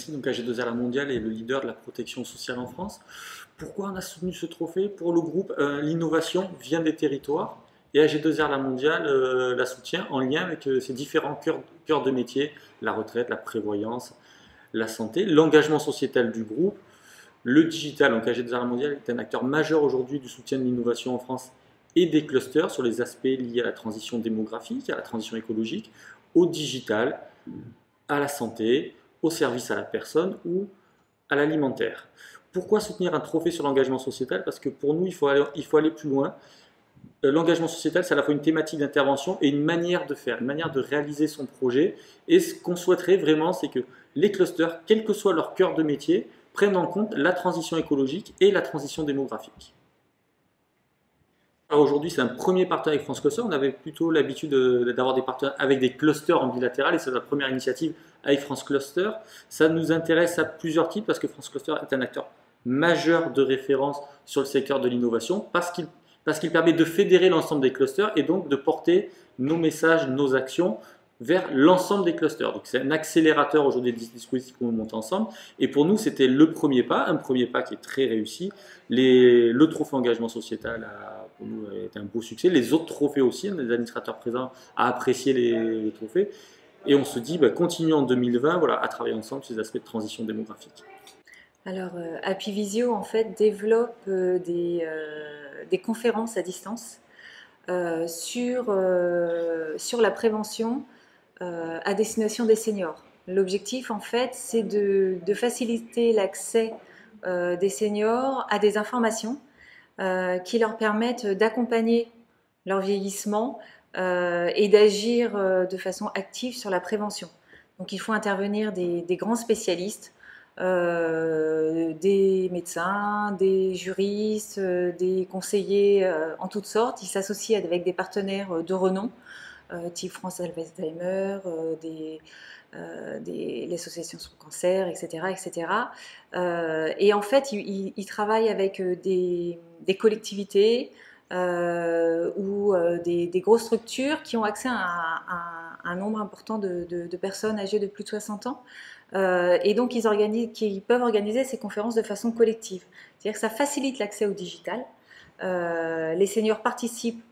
merci. Donc AG2R La Mondiale est le leader de la protection sociale en France. Pourquoi on a soutenu ce trophée? Pour le groupe, l'innovation vient des territoires et AG2R La Mondiale la soutient en lien avec ses différents cœurs de métier, la retraite, la prévoyance, la santé, l'engagement sociétal du groupe, le digital. Donc AG2R La Mondiale est un acteur majeur aujourd'hui du soutien de l'innovation en France et des clusters sur les aspects liés à la transition démographique, à la transition écologique, au digital, à la santé, au service à la personne ou à l'alimentaire. Pourquoi soutenir un trophée sur l'engagement sociétal? Parce que pour nous, il faut aller plus loin. L'engagement sociétal, c'est à la fois une thématique d'intervention et une manière de faire, une manière de réaliser son projet. Et ce qu'on souhaiterait vraiment, c'est que les clusters, quel que soit leur cœur de métier, prennent en compte la transition écologique et la transition démographique. Aujourd'hui, c'est un premier partenariat avec France Cluster. On avait plutôt l'habitude d'avoir des partenariats avec des clusters en bilatéral et c'est la première initiative avec France Cluster. Ça nous intéresse à plusieurs titres parce que France Cluster est un acteur majeur de référence sur le secteur de l'innovation parce qu'il permet de fédérer l'ensemble des clusters et donc de porter nos messages, nos actions vers l'ensemble des clusters. Donc c'est un accélérateur aujourd'hui des dispositifs qu'on monte ensemble. Et pour nous, c'était le premier pas, un premier pas qui est très réussi. Le trophée engagement sociétal pour nous est un beau succès. Les autres trophées aussi, les administrateurs présents à apprécier les trophées. Et on se dit, continuons en 2020 voilà, à travailler ensemble sur ces aspects de transition démographique. Alors, Happy Visio, en fait, développe des conférences à distance sur la prévention à destination des seniors. L'objectif, en fait, c'est de faciliter l'accès des seniors à des informations qui leur permettent d'accompagner leur vieillissement et d'agir de façon active sur la prévention. Donc, il faut intervenir des grands spécialistes, des médecins, des juristes, des conseillers en toutes sortes. Ils s'associent avec des partenaires de renom, type France Alzheimer, l'association sur le cancer, etc. etc. Et en fait, ils travaillent avec des collectivités ou des grosses structures qui ont accès à un nombre important de personnes âgées de plus de 60 ans. Et donc, ils peuvent organiser ces conférences de façon collective. C'est-à-dire que ça facilite l'accès au digital. Les seniors participent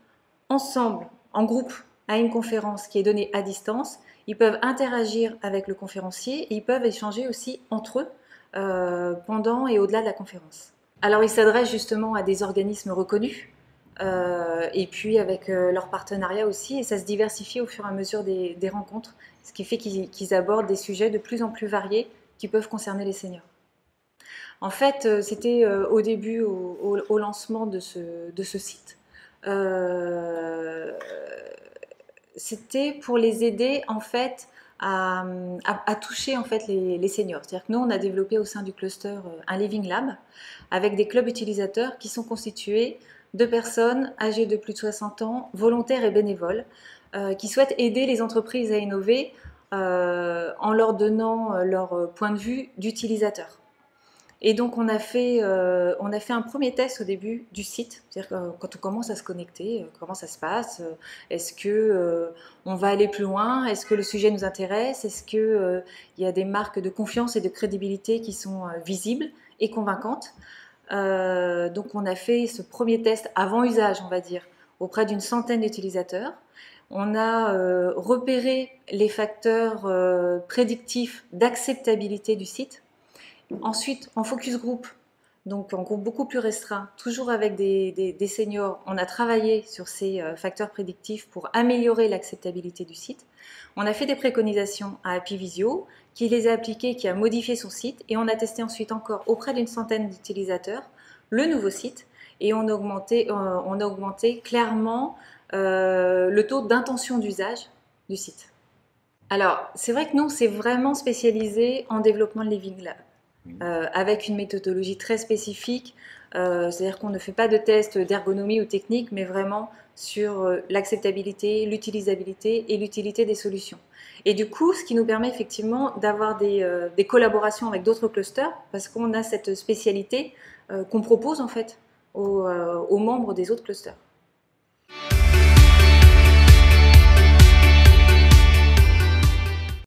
ensemble, en groupe, à une conférence qui est donnée à distance. Ils peuvent interagir avec le conférencier et ils peuvent échanger aussi entre eux pendant et au-delà de la conférence. Alors, ils s'adressent justement à des organismes reconnus et puis avec leur partenariat aussi, et ça se diversifie au fur et à mesure des rencontres, ce qui fait qu'ils abordent des sujets de plus en plus variés qui peuvent concerner les seniors. En fait, c'était au début, au lancement de ce site, c'était pour les aider en fait à toucher en fait les seniors. C'est-à-dire que nous, on a développé au sein du cluster un Living Lab avec des clubs utilisateurs qui sont constitués de personnes âgées de plus de 60 ans, volontaires et bénévoles, qui souhaitent aider les entreprises à innover en leur donnant leur point de vue d'utilisateur. Et donc on a fait un premier test au début du site, c'est-à-dire quand on commence à se connecter, comment ça se passe, est-ce que on va aller plus loin, est-ce que le sujet nous intéresse, est-ce que il y a des marques de confiance et de crédibilité qui sont visibles et convaincantes. Donc on a fait ce premier test avant usage, on va dire, auprès d'une centaine d'utilisateurs. On a repéré les facteurs prédictifs d'acceptabilité du site. Ensuite, en focus group, donc en groupe beaucoup plus restreint, toujours avec des seniors, on a travaillé sur ces facteurs prédictifs pour améliorer l'acceptabilité du site. On a fait des préconisations à Happy Visio, qui les a appliquées, qui a modifié son site, et on a testé ensuite encore auprès d'une centaine d'utilisateurs le nouveau site, et on a augmenté clairement le taux d'intention d'usage du site. Alors, c'est vrai que nous, on s'est vraiment spécialisé en développement de Living Lab. Avec une méthodologie très spécifique, c'est-à-dire qu'on ne fait pas de tests d'ergonomie ou technique, mais vraiment sur l'acceptabilité, l'utilisabilité et l'utilité des solutions. Et du coup, ce qui nous permet effectivement d'avoir des collaborations avec d'autres clusters, parce qu'on a cette spécialité qu'on propose en fait aux membres des autres clusters.